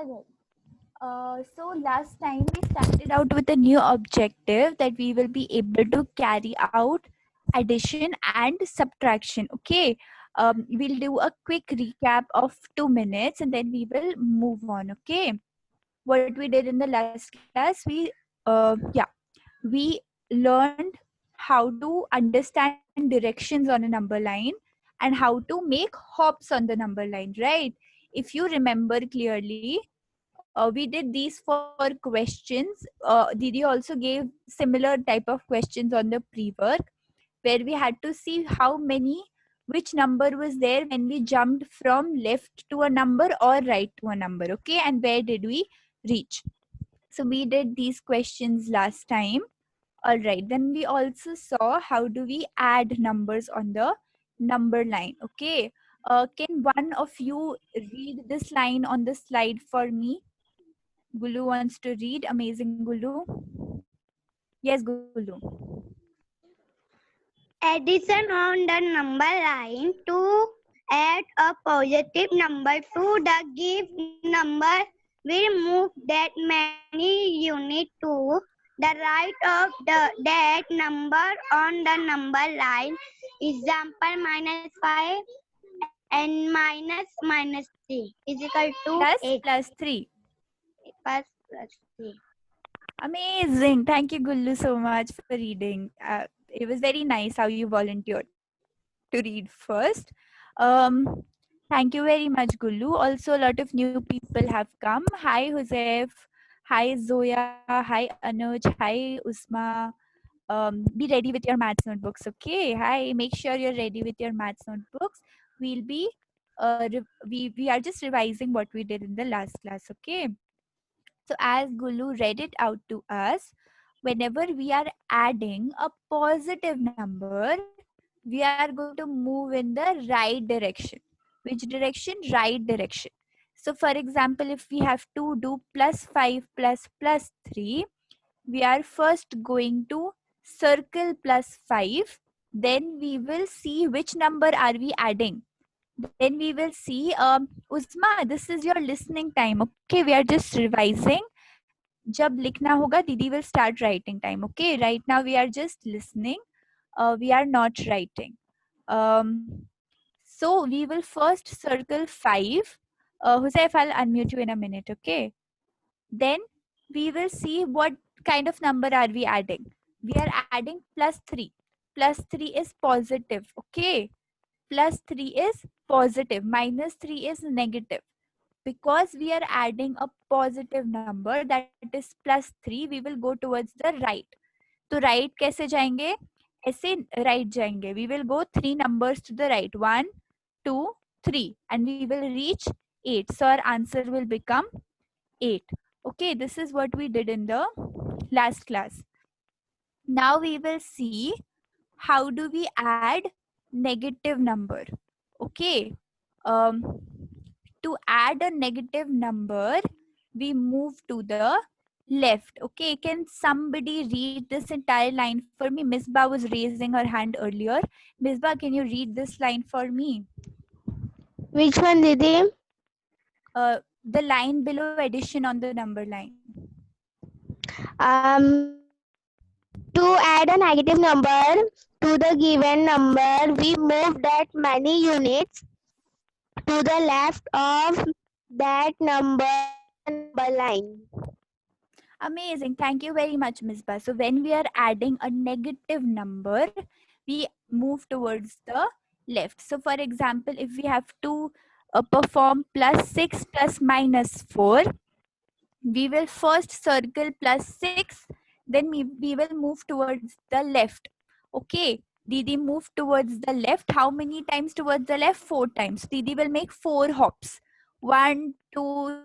Alright. So last time we started out with a new objective that we will be able to carry out addition and subtraction. Okay. We'll do a quick recap of 2 minutes and then we will move on. Okay. What we did in the last class, we learned how to understand directions on a number line and how to make hops on the number line, right? If you remember clearly, we did these for questions. Didi also gave similar type of questions on the pre-work where we had to see which number was there when we jumped from left to a number or right to a number, okay? And where did we reach? So we did these questions last time. All right, then we also saw how do we add numbers on the number line, okay? Can one of you read this line on the slide for me? Gulu wants to read. Amazing, Gulu. Yes, Gulu. Addition on the number line to add a positive number to the given number will move that many units to the right of that number on the number line. Example -5 and minus 3 is equal to Plus 8 plus 3. plus 3. Amazing. Thank you, Gulu, so much for reading. It was very nice how you volunteered to read first. Um, Thank you very much, Gulu. Also, a lot of new people have come. Hi, Joseph. Hi, Zoya. Hi, Anuj. Hi, Usma. Be ready with your maths notebooks, okay? Hi, make sure you're ready with your maths notebooks. We'll be, we are just revising what we did in the last class, okay? So as Gulu read it out to us, whenever we are adding a positive number, we are going to move in the right direction. Which direction? Right direction. So for example, if we have to do plus 5 plus 3, we are first going to circle plus 5. Then we will see which number are we adding. Then we will see, Usma, this is your listening time. Okay, we are just revising. जब लिखना होगा दीदी will start writing time. Okay, right now we are just listening. We are not writing. um, so we will first circle 5. Hussein, I'll unmute you in a minute. Okay, then we will see what kind of number are we adding. We are adding plus 3. Plus 3 is positive. Okay, plus 3 is positive, minus 3 is negative. Because we are adding a positive number, that is plus 3, we will go towards the right. तो right कैसे जाएंगे? ऐसे right जाएंगे. We will go 3 numbers to the right. 1, 2, 3 and we will reach 8. So our answer will become 8. Okay, this is what we did in the last class. Now we will see how do we add negative number. Okay, to add a negative number, we move to the left. Okay, can somebody read this entire line for me? Misbah was raising her hand earlier. Misbah, can you read this line for me? Which one, Didi? The line below addition on the number line. To add a negative number to the given number, we move that many units to the left of that number line. Amazing. Thank you very much, Misbah. So when we are adding a negative number, we move towards the left. So for example, if we have to perform plus 6 plus minus 4, we will first circle plus 6, then we will move towards the left. Okay, Didi move towards the left. How many times towards the left? 4 times. Didi will make 4 hops. 1, 2, 3,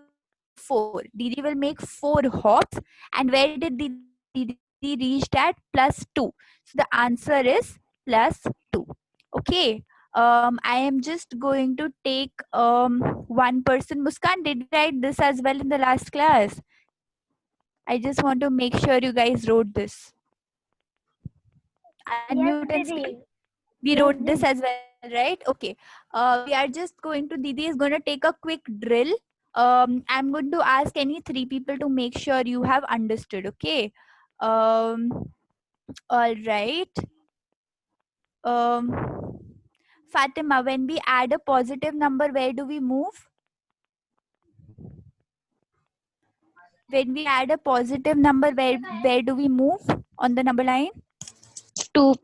4. Didi will make 4 hops. And where did Didi reach at? Plus 2. So the answer is plus 2. Okay. I am just going to take one person. Muskan did write this as well in the last class. I just want to make sure you guys wrote this. Unmute and speak. We wrote this as well, right? Okay. We are just going to, Didi is going to take a quick drill. I'm going to ask any three people to make sure you have understood. Okay. All right. Fatima, when we add a positive number, where do we move? When we add a positive number, where do we move on the number line? Two.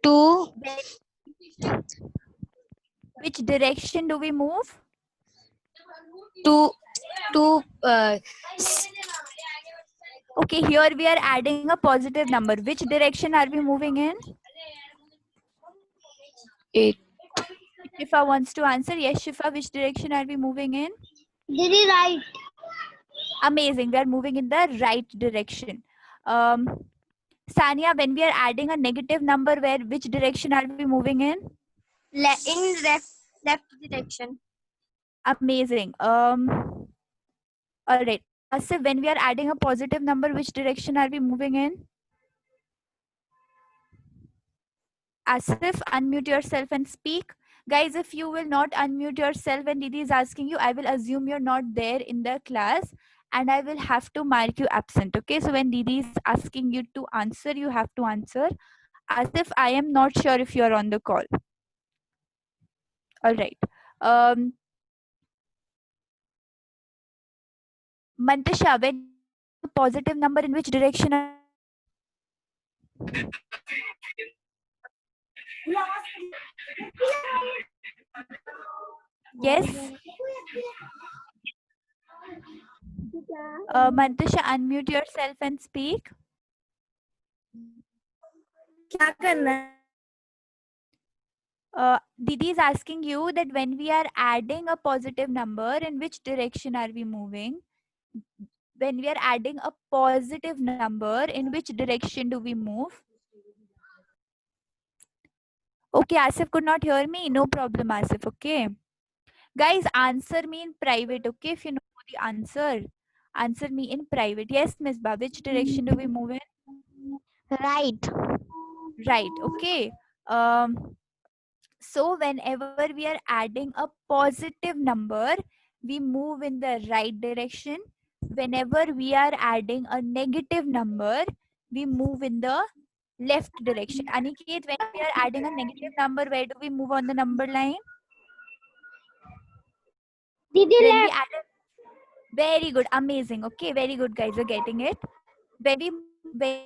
Two. Which direction do we move? Two. Two. Okay, here we are adding a positive number. Which direction are we moving in? Eight. Shifa wants to answer. Yes, Shifa, which direction are we moving in? Didi, right. Amazing. We are moving in the right direction. Sania, when we are adding a negative number, which direction are we moving in? In left direction. Amazing. All right. Asif, when we are adding a positive number, which direction are we moving in? Asif, unmute yourself and speak. Guys, if you will not unmute yourself when Didi is asking you, I will assume you're not there in the class and I will have to mark you absent. Okay, so when Didi is asking you to answer, you have to answer. Asif, I am not sure if you're on the call. All right. Mantasha, when a positive number, in which direction? Yes. Mantasha, unmute yourself and speak. क्या करना है? Didi is asking you that when we are adding a positive number, in which direction are we moving? When we are adding a positive number, in which direction do we move? Okay, Asif could not hear me. No problem, Asif. Okay. Guys, answer me in private. Okay, if you know the answer me in private. Yes, Miss Ba, which direction do we move in? Right. Right. Okay. So whenever we are adding a positive number, we move in the right direction. Whenever we are adding a negative number, we move in the left direction. Aniket, when we are adding a negative number, where do we move on the number line? Didi, When we left. add very good, amazing. Okay, very good, guys are getting it. When we are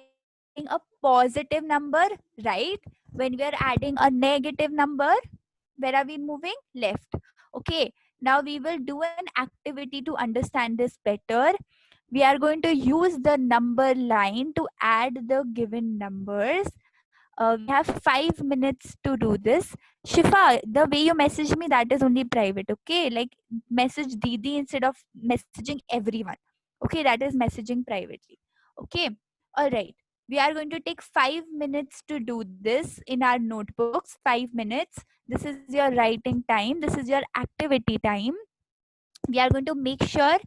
adding a positive number, right? When we are adding a negative number, where are we moving? Left. Okay, now we will do an activity to understand this better. We are going to use the number line to add the given numbers. We have 5 minutes to do this. Shifa, the way you message me, that is only private. Okay, like message Didi instead of messaging everyone. Okay, that is messaging privately. Okay, all right. We are going to take 5 minutes to do this in our notebooks. 5 minutes. This is your writing time. This is your activity time. We are going to make sure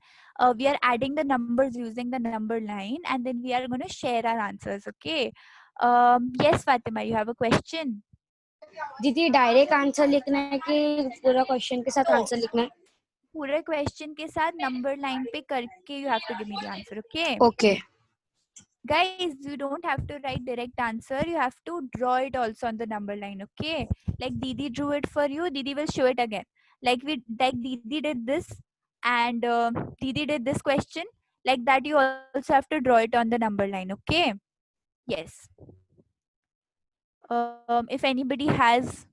we are adding the numbers using the number line, and then we are going to share our answers. Okay. Yes, Fatima, you have a question. दीदी direct answer लिखना है कि पूरा question के साथ answer लिखना है? पूरे क्वेश्चन के साथ नंबर लाइन पे करके you have to give me the answer. Okay. Okay. Guys, you don't have to write direct answer. You have to draw it also on the number line. Okay. Like Didi drew it for you. Didi will show it again. Like Didi did this, and Didi did this question. Like that, you also have to draw it on the number line. Okay. Yes. If anybody has,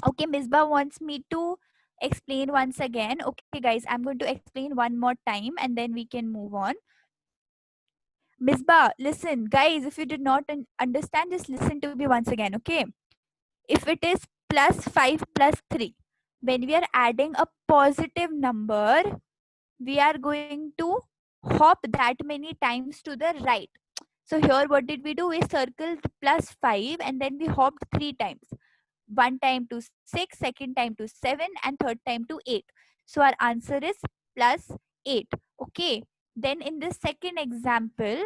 okay, Misbah wants me to explain once again. Okay, guys, I'm going to explain one more time and then we can move on. Misbah, listen, guys, if you did not understand, just listen to me once again, okay? If it is plus 5 plus 3, when we are adding a positive number, we are going to hop that many times to the right. So here, what did we do? We circled plus 5 and then we hopped 3 times. One time to 6, second time to 7, and third time to 8. So our answer is plus 8. Okay. Then in the second example,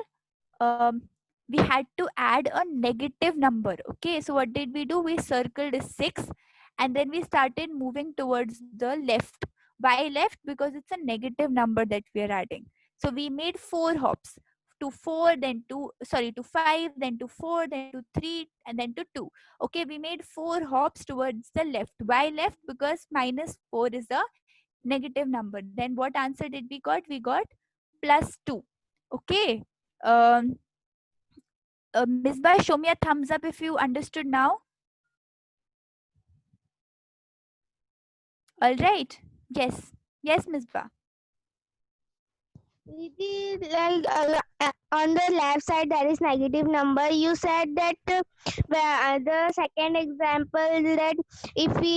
we had to add a negative number. Okay. So what did we do? We circled 6 and then we started moving towards the left. Why left? Because it's a negative number that we are adding. So we made 4 hops, to 4, then to, sorry, to 5, then to 4, then to 3, and then to 2. Okay, we made 4 hops towards the left. Why left? Because minus 4 is a negative number. Then what answer did we got? We got plus 2. Okay. um Misbah, show me a thumbs up if you understood now. All right. Yes. Yes, Misbah. Didi, like on the left side there is negative number. You said that the second example that if we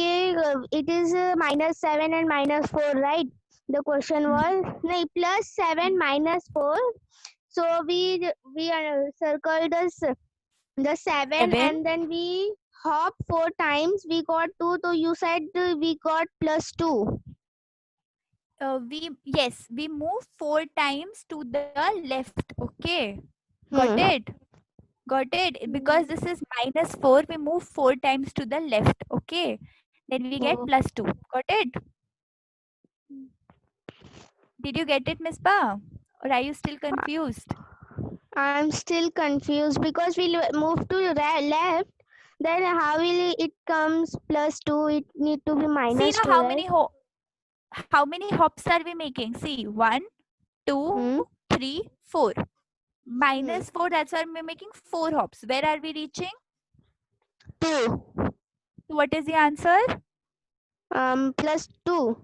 it is -7 and -4, right? The question was no, +7 -4. So we circled the 7 7. and then we hop 4 times. We got 2. So you said we got +2. We move 4 times to the left. Okay. Got Hmm. it? Got it? Because this is -4, we move 4 times to the left. Okay. Then we get Oh. +2. Got it? Did you get it, Miss Ba? Or are you still confused? I'm still confused because we move to left. Then how will it comes +2? It need to be See now -2, how right? many hops are we making? See, 1, 2, Hmm. 3, 4. Hmm. -4, that's why we're making 4 hops. Where are we reaching? 2. What is the answer? +2.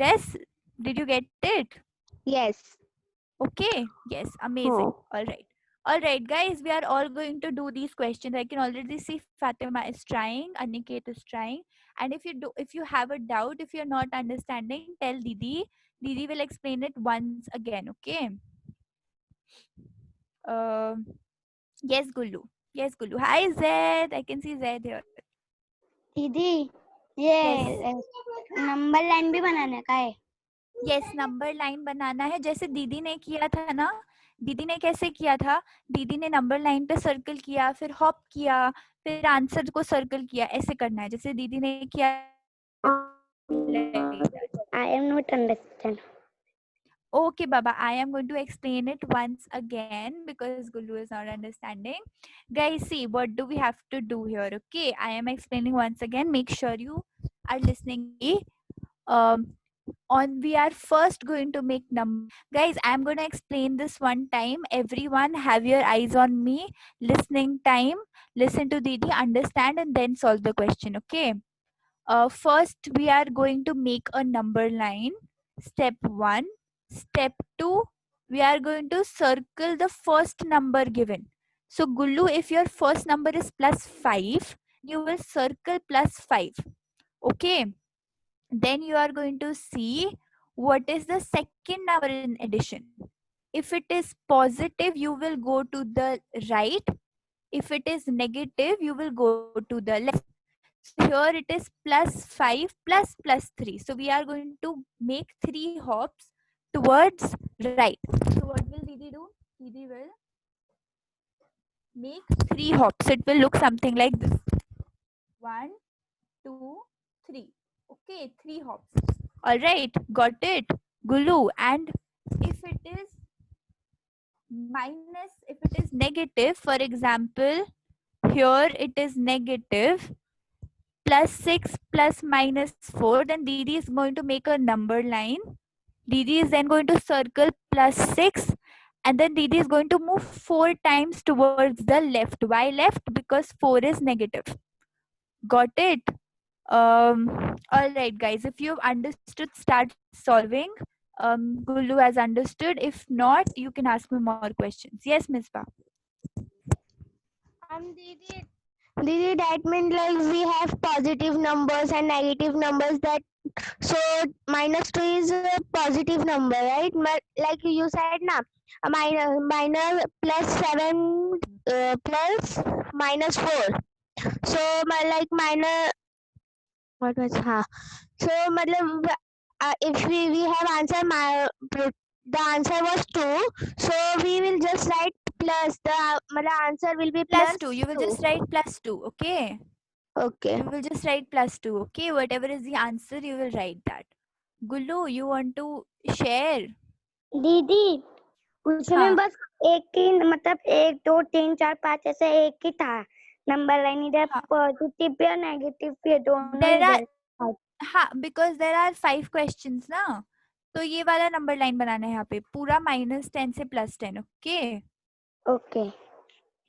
Yes. Did you get it? Yes. Okay. Yes. Amazing. Oh. All right. All right, guys. We are all going to do these questions. I can already see Fatima is trying. Aniket is trying. And if you have a doubt, if you're not understanding, tell Didi. Didi will explain it once again. Okay. Um. Yes, Gullu. Yes, Gullu. Hi, Zed. I can see Zed here. दीदी ये Yes. Number line भी बनाने का है. Yes, number line बनाना है जैसे दीदी ने किया था ना. दीदी ने कैसे किया था? दीदी ने नंबर लाइन पे सर्कल किया, फिर हॉप किया, फिर आंसर को सर्कल किया. ऐसे करना है जैसे दीदी ने किया. I am not understand. Okay, Baba, I am going to explain it once again because Gulu is not understanding. Guys, see, what do we have to do here? Okay, I am explaining once again. Make sure you are listening. We are first going to make number. Guys, I'm going to explain this one time. Everyone, have your eyes on me. Listening time. Listen to Didi, understand, and then solve the question. Okay. First, we are going to make a number line. Step 1. Step 2, we are going to circle the first number given. So, Gullu, if your first number is +5, you will circle +5. Okay. Then you are going to see what is the second number in addition. If it is positive, you will go to the right. If it is negative, you will go to the left. So here it is +5 +3. So we are going to make 3 hops towards right. So what will Didi do? Didi will make 3 hops. It will look something like this. 1, 2, 3. Okay, 3 hops. All right, got it. Gulu. And if it is if it is negative, for example, here it is negative +6 plus -4, then Didi is going to make a number line. Didi is then going to circle +6, and then Didi is going to move 4 times towards the left. Why left? Because 4 is negative. Got it? All right, guys. If you've understood, start solving. Gulu has understood. If not, you can ask me more questions. Yes, Miss Ba. Didi, that means like we have positive numbers and negative numbers. That so -2 is a positive number, right? Like you said, na, minus +7 plus -4. So like minus what was so matlab, if we have answer the answer was 2, so we will just write plus the answer will be +2. You will +2. just write +2. Okay. Okay. You will just write +2. Okay, whatever is the answer, you will write that. Gullu, you want to share? दीदी उसमें हाँ बस एक ही मतलब 1 2 3 4 5 ऐसे एक ही था number line इधर हाँ पॉजिटिव भी और नेगेटिव भी है दोनों देर आर इधर हाँ बिकॉज देर आर 5 क्वेश्चंस ना, तो ये वाला नंबर लाइन बनाना है यहाँ पे पूरा -10 से +10. ओके ओके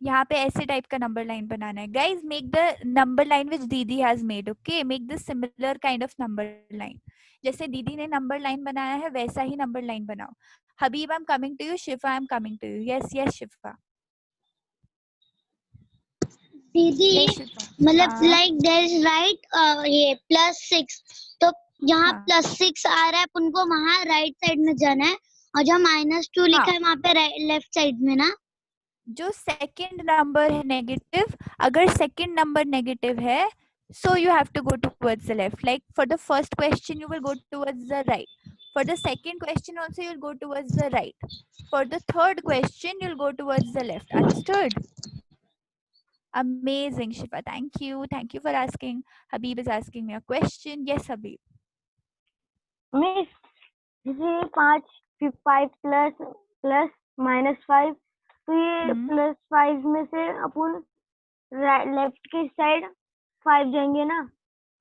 यहाँ पे ऐसे टाइप का नंबर लाइन बनाना है. Guys make the number line which didi has made. Okay make the similar kind of number line. जैसे दीदी ने नंबर लाइन बनाया है वैसा ही नंबर लाइन बनाओ. Habib I am coming to you. Shifa I am coming to you. Yes yes Shifa. Didi yes शिफा. मतलब हाँ like there is right ये +6 तो जहाँ हाँ +6 आ रहा है उनको वहाँ राइट साइड में जाना है और जहाँ -2 हाँ लिखा है वहाँ पे लेफ्ट साइड में ना जो सेकंड नंबर है नेगेटिव, अगर सेकंड नंबर नेगेटिव है so you have to go towards the left. Like for the first question you will go towards the right, for the second question also you'll go towards the right, for the third question you'll go towards the left. Understood? Amazing Shifa, thank you for asking. Habib is asking me a question. Yes Habib. Miss जैसे 5 plus plus -5 तो ये hmm. +5 में से अपन left की side 5 जाएंगे ना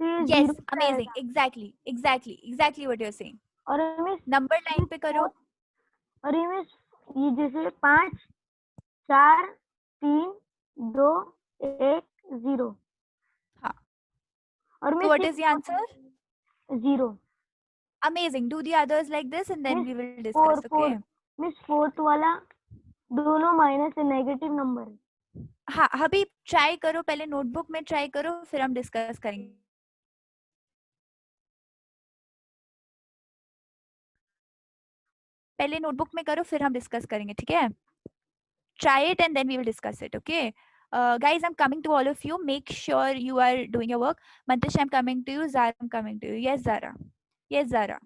तो ये Yes 0 पे amazing, आएगा exactly what you're saying. और मिस नंबर लाइन पे करो. और ये मिस ये जैसे 5 4 3 2 1 0 हाँ और so miss what is the answer? 0 Amazing. Do the others like this and then miss we will discuss. 4 Okay. Miss fourth वाला दोनों माइनस है नेगेटिव नंबर है हाँ अभी ट्राई करो, पहले नोटबुक में ट्राई करो फिर हम डिस्कस करेंगे. पहले नोटबुक में करो फिर हम डिस्कस करेंगे. ठीक है, try it and then we will discuss it. Okay. Guys, I'm coming to all of you. Make sure you are doing your work. Mantish, I'm coming to you. Zara, I'm coming to you. Yes, Zara. Yes, Zara.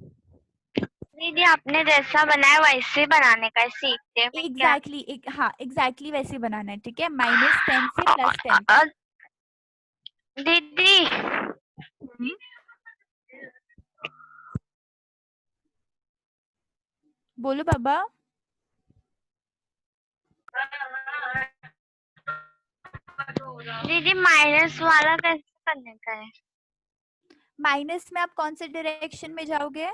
दीदी आपने जैसा बनाया वैसे बनाने का सीखते हैं मैं क्या Exactly. हाँ exactly वैसे बनाना है. ठीक है, -10 से +10. दीदी हम्म, बोलो बाबा. दीदी माइनस वाला कैसे करने का है माइनस में आप कौन से डायरेक्शन में जाओगे?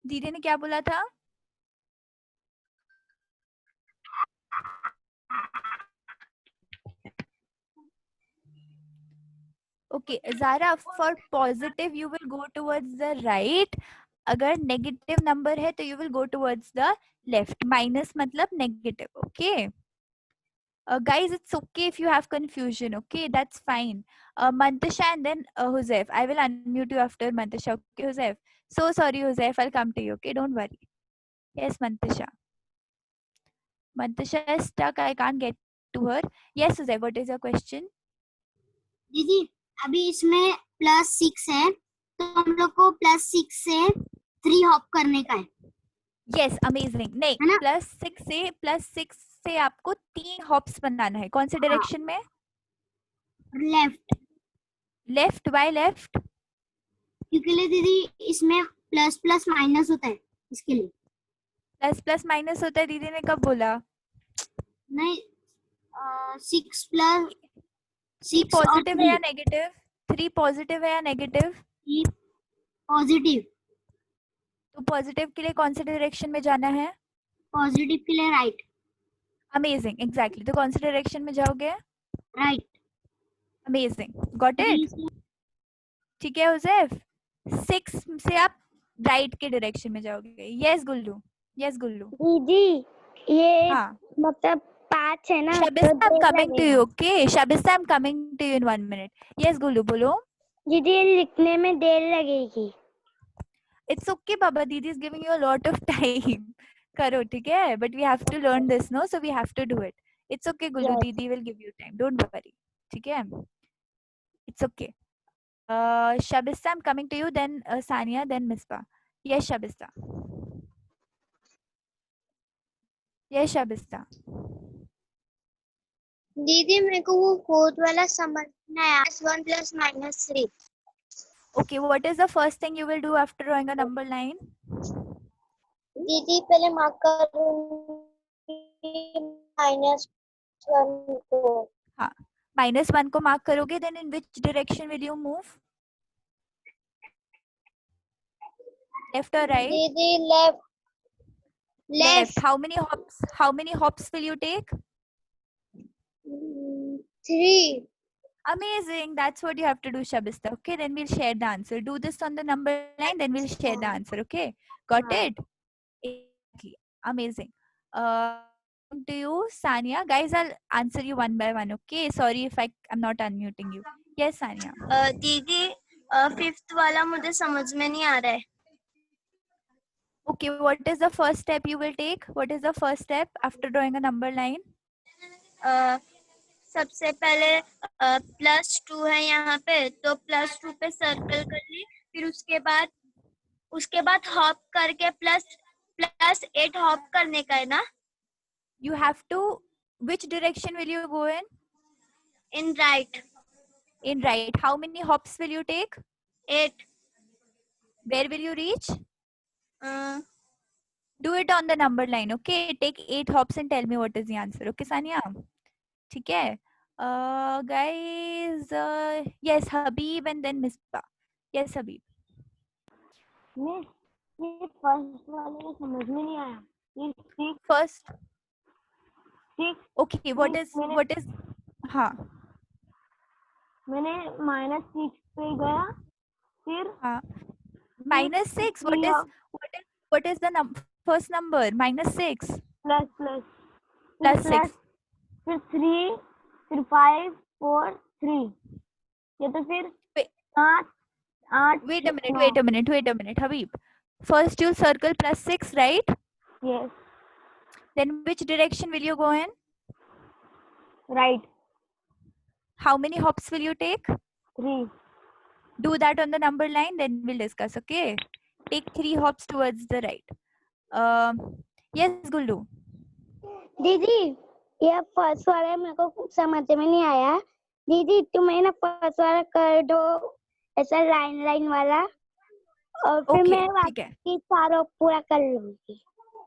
दीदी ने क्या बोला था? Okay, Zara, for positive you will go towards the right. अगर नेगेटिव नंबर है तो you will go towards the left. Minus मतलब negative. Okay guys, it's okay if you have confusion. Okay, that's fine. Mantasha and then Joseph. I will unmute you after Mantasha. Okay, Joseph. So sorry, Joseph. I'll come to you. Okay, don't worry. Yes, Mantasha. Mantasha is stuck. I can't get to her. Yes, Joseph. What is your question? दीदी अभी इसमें +6 है तो हम लोग को +6 से 3 hop करने का है यस अमेजिंग. नहीं, है ना +6 से आपको 3 हॉप्स बनाना है. कौन से डायरेक्शन में? Left left. By left. क्योंकि लिए दीदी इसमें प्लस प्लस माइनस होता है इसके लिए प्लस प्लस माइनस होता है. दीदी ने कब बोला? नहीं 6 प्लस 3 6 और पॉजिटिव है या नेगेटिव? 3 पॉजिटिव है या नेगेटिव? 3 पॉजिटिव तो पॉजिटिव के लिए कौन से डायरेक्शन में जाना है? पॉजिटिव के लिए राइट अमेजिंग. एग्जैक्टली. तो कौन से डायरेक्शन में जाओगे? Right amazing. Got it. ठीक है उजैफ. 6 से आप राइट के डायरेक्शन में जाओगे. यस गुल्लू. यस गुल्लू. दीदी ये हाँ मतलब 5 है ना Shabista, I'm there coming to you. लगेगा Okay, Shabista, I'm coming to you in 1 minute. Yes, Gulu, bolo. दीदी ये लिखने में देर लगेगी It's okay, Baba. Didi is giving you a lot of time. Karo, ठीक है? But we have to learn this, no? So we have to do it. It's okay, Gulu. Yes. Didi will give you time. Don't worry. ठीक है? It's okay. Shabista, I'm coming to you. Then Sania, then Mispa. Yes, Shabista. Yes, Shabista. दीदी मेरे को वो fourth वाला समझना है, +1 + -3। Okay, what is the first thing you will do after drawing a number line? दीदी पहले मार्क करूंगी -1 को। हाँ, -1 को mark करोगे, then in which direction will you move? Left or right? दीदी left. Left. How many hops? How many hops will you take? 3। Amazing. That's what you have to do, Shabista. Okay, then we'll share the answer. Do this on the number line, then we'll share the answer. Okay, got it? Exactly. Amazing. To you, Sania. Guys, I'll answer you one by one. Okay. Sorry if I'm not unmuting you. Yes, Sania. दीदी 5th वाला मुझे समझ में नहीं आ रहा है। Okay, what is the first step you will take? What is the first step after drawing a number line? सबसे पहले +2 है यहाँ पे, तो +2 पे सर्कल कर ली, फिर उसके बाद हॉप करके +8 हॉप करने का है ना? You have to. Which direction will you go in? In right. In right. How many hops will you take? 8. Where will you reach? Do it on the number line. Okay, take 8 hops and tell me what is the answer. Okay, Sania. ठीक है. Guys, yes, Habib and then Mispa. Yes, Habib. Miss ये first वाले में समझ में नहीं आया। ये 6 First. 6 Okay, what is? हाँ. मैंने -6 पे गया, फिर हाँ. -6. What is the first number? -6. Plus +6. फिर 3, फिर 5, 4, 3। ये तो फिर Wait. 8। Wait a minute, Habib. First you'll circle +6, right? Yes. Then which direction will you go in? Right. How many hops will you take? 3. Do that on the number line, then we'll discuss. Okay. Take 3 hops towards the right. Yes, Gullu. दीदी ये first वाला मेरे को समझ में नहीं आया। दीदी तुम्हें ना फर्स्ट वाला कर दो ऐसा लाइन वाला, और फिर Okay, मैं ठीक है. बाकी सारा पूरा कर लूंगी।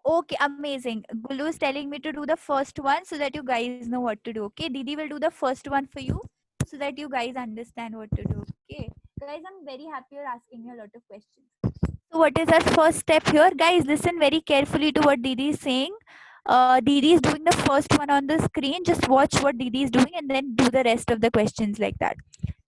Okay, amazing. Gullu is telling me to do the first one so that you guys know what to do. Okay, Didi will do the first one for you so that you guys understand what to do. Okay, guys, I'm very happy you're asking me a lot of questions. So what is our first step here? Guys, listen very carefully to what Didi is saying. Didi is doing the first one on the screen. Just watch what Didi is doing and then do the rest of the questions like that.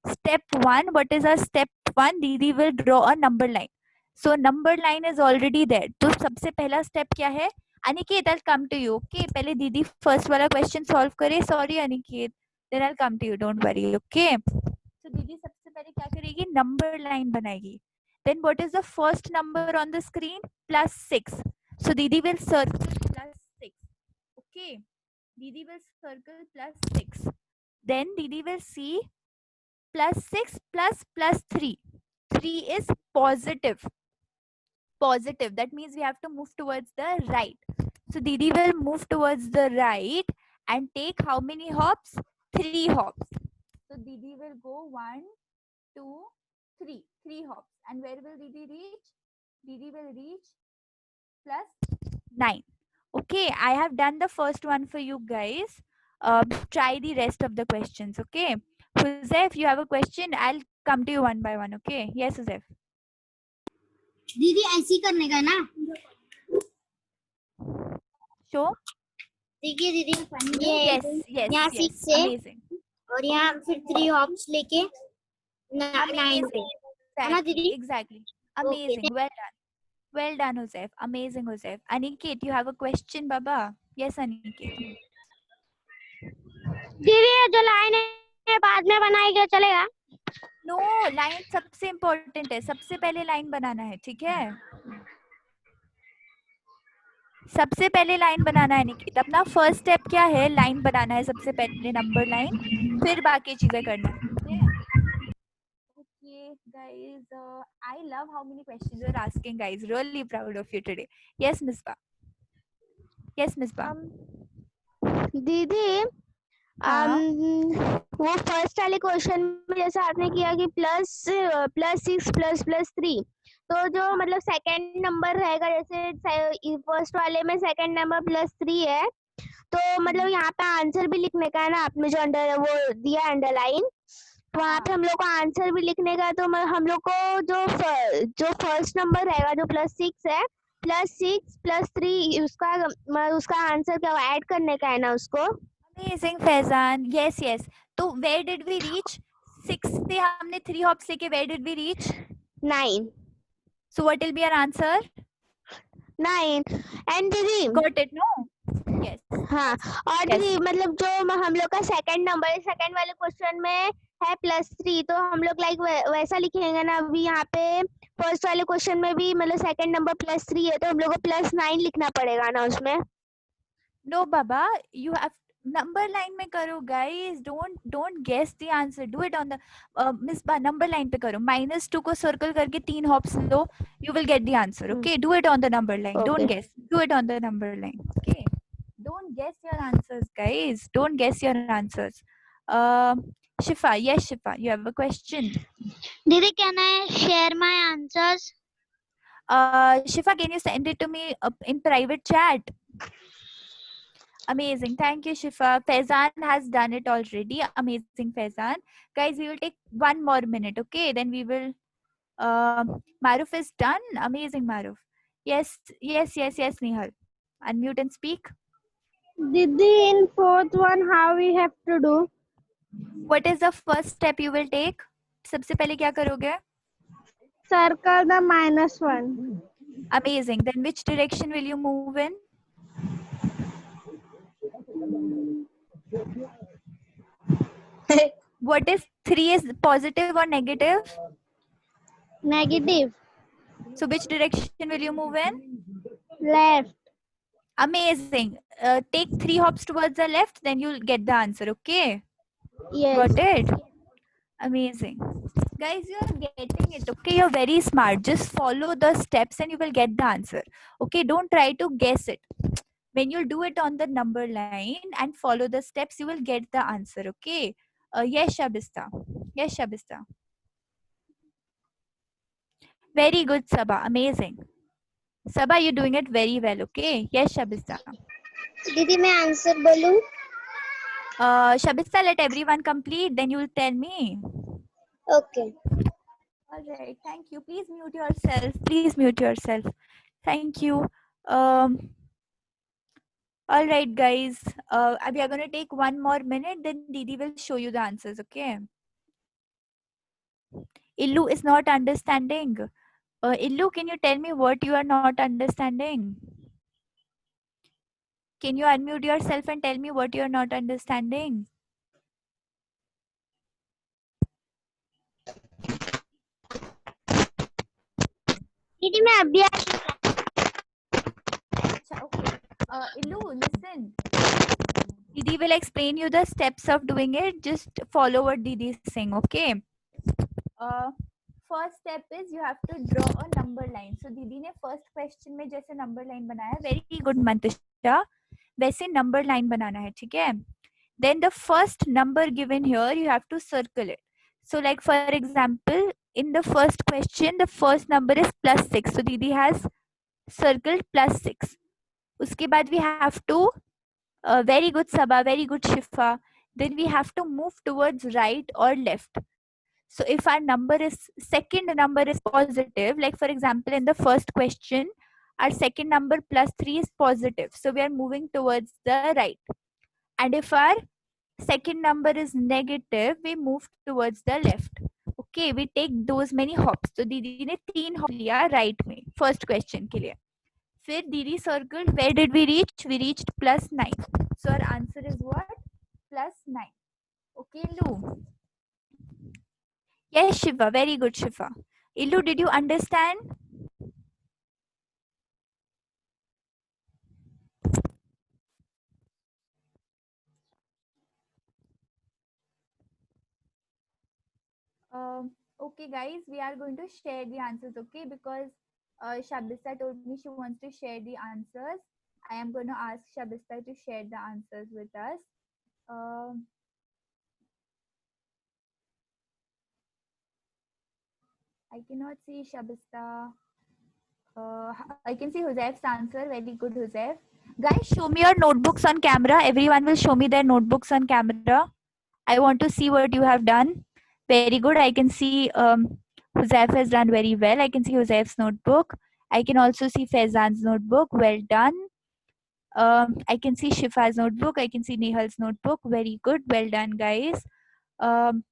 Step 1. What is our step 1? Didi will draw a number line. So number line is already there. तो सबसे पहला step क्या है? Aniket, I'll come to you. Okay, पहले दीदी first वाला question solve करे. Sorry, Aniket. Then I'll come to you. Don't worry. Okay. So दीदी सबसे पहले क्या करेगी? Number line बनाएगी. Then what is the first number on the screen? +6. So Didi will circle +6. Okay. Didi will circle +6. Then Didi will see +6 plus 3. 3 is positive. Positive. That means we have to move towards the right. So Didi will move towards the right and take how many hops? 3 hops. So Didi will go 1, 2, 3. 3 hops. And where will Didi reach? Didi will reach +9. Okay, I have done the first one for you guys. Try the rest of the questions. Okay. Joseph, if you have a question, I'll come to you one by one. Okay. Yes, Joseph. दीदी ऐसी करने का ना? Show. देखिए दीदी Yes, amazing. और यहाँ फिर 3 हॉप्स लेके 9 पे है ना दीदी? Exactly. Amazing. Well done, Joseph. Amazing, Joseph. Aniket, you have a question, Baba? Yes, Aniket. दीदी ये जो लाइन है बाद में बनाएगा चलेगा? No, line सबसे important है. सबसे पहले line बनाना है, ठीक है? सबसे पहले लाइन बनाना है निकित. अपना फर्स्ट स्टेप क्या है? लाइन बनाना है सबसे पहले, नंबर लाइन, फिर बाकी चीजें करना है. Okay, guys, I love how many questions you're asking, guys. Really proud of you today. Yes, Misbah. Yes, Misbah. दीदी हाँ वो फर्स्ट वाले क्वेश्चन में जैसे आपने किया कि +6 ++3, तो जो हाँ मतलब सेकंड नंबर रहेगा, जैसे फर्स्ट वाले में सेकंड नंबर +3 है, तो मतलब यहाँ पे आंसर भी लिखने का है ना, आपने जो अंडर वो दिया अंडरलाइन, तो वहाँ पे हाँ हम लोग को आंसर भी लिखने का है। तो हम लोग को जो फर्स्ट नंबर रहेगा जो +6 है, +6 +3, उसका आंसर क्या ऐड करने का है ना उसको। Amazing Faizan, yes yes. तो वेयर डिड वी रीच? 6 से हमने 3 हॉप्स लेके where did we reach? 9। So what will be our answer? 9। And दीदी, गॉट इट नो? यस हाँ, और यस। दीदी मतलब जो हम लोग का सेकंड नंबर है, सेकंड वाले क्वेश्चन में है +3, तो हम लोग लाइक वैसा लिखेंगे ना। अभी यहाँ पे फर्स्ट वाले क्वेश्चन में भी मतलब सेकंड नंबर +3 है, तो हम लोग को +9 लिखना पड़ेगा ना उसमें। नो बाबा, यू हैव नंबर लाइन में करो guys, don't guess the answer, do it on the मिस बा नंबर लाइन पे करो। -2 को सर्कल करके 3 हॉप्स लो, you will get the answer. Okay, do it on the number line, don't okay. Guess, do it on the number line. Okay, don't guess your answers guys, don't guess your answers. Shifa, yes Shifa, you have a question. Didi, can I share my answers? Shifa, can you send it to me in private chat? Amazing, thank you Shifa. Faizan has done it already. Amazing Faizan. Guys, we will take one more minute, okay, then we will Maruf is done. Amazing Maruf. Yes yes yes yes Nihal, unmute and speak. Didi, in fourth one, how we have to do? What is the first step you will take? सबसे पहले क्या करोगे? Circle the -1. Amazing. Then which direction will you move in? What is 3 is positive or negative? Negative. So which direction will you move in? Left. Amazing. Take 3 hops towards the left, then you'll get the answer. Okay. Yes. Got it? Amazing. Guys, you are getting it. Okay, you're very smart. Just follow the steps and you will get the answer. Okay, don't try to guess it. When you do it on the number line and follow the steps, you will get the answer. Okay. Yes, Shabista. Yes, Shabista. Very good, Sabha. Amazing. Sabha, you're doing it very well. Okay. Yes, Shabista. दीदी, मैं answer बोलूं? Shabista, let everyone complete. Then you will tell me. Okay. All right. Thank you. Please mute yourself. Please mute yourself. Thank you. All right, guys. We are going to take one more minute. Then Didi will show you the answers. Okay. Illu is not understanding. Illu, can you tell me what you are not understanding? Can you unmute yourself and tell me what you are not understanding? दीदी, मैं अभी Okay. Illu, listen. Didi will explain you the steps of doing it. Just follow what Didi is saying. Okay. First step is you have to draw a number line. So Didi ने first question में जैसे number line बनाया, very good Mantusha, वैसे number line बनाना है, ठीक है? Then the first number given here, you have to circle it. So like for example, in the first question, the first number is +6. So Didi has circled +6. उसके बाद we have to, very good Sabha, very good Shifa. Then we have to move towards right or left. So if our number is second number is positive, like for example in the first question, our second number +3 is positive. So we are moving towards the right. And if our second number is negative, we move towards the left. Okay, we take those many hops. So दीदी ने 3 hop लिया right में first question के लिए. फिर दीदी circled, where did we reach? We reached +9. So our answer is what? +9. Okay, Lu. Yes, Shiva. Very good, Shiva. Illu, did you understand? Okay, guys, we are going to share the answers, okay? Because Shabista told me she wants to share the answers. I am going to ask Shabista to share the answers with us. I cannot see Shabista. I can see Huzaif's answer. Very good, Huzaif. Guys, show me your notebooks on camera. Everyone will show me their notebooks on camera. I want to see what you have done. Very good. I can see Huzaif has done very well. I can see Huzaif's notebook. I can also see Faizan's notebook. Well done. I can see Shifa's notebook. I can see Nehal's notebook. Very good. Well done, guys. Um,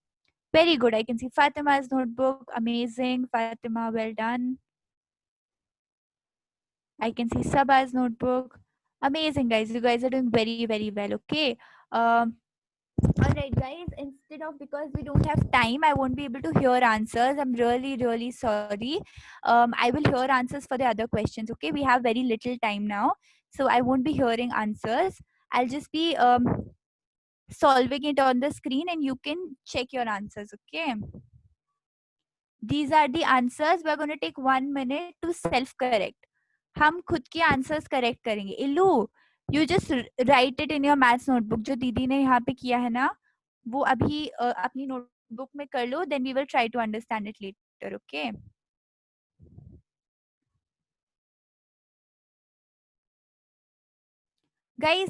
very good. I can see Fatima's notebook. Amazing. Fatima, well done. I can see Saba's notebook. Amazing, guys. You guys are doing very, very well. Okay. All right, guys. Instead of, because we don't have time, I won't be able to hear answers. I'm really, really sorry. I will hear answers for the other questions. Okay. We have very little time now, so I won't be hearing answers. I'll just be solving it on the screen, and you can check your answers. Okay. These are the answers. We're going to take 1 minute to self correct. हम खुद के answers correct करेंगे. Illu, you just write it in your maths notebook. जो दीदी ने यहाँ पे किया है ना, वो अभी अपनी नोटबुक में कर लो. Then we will try to understand it later. Okay guys,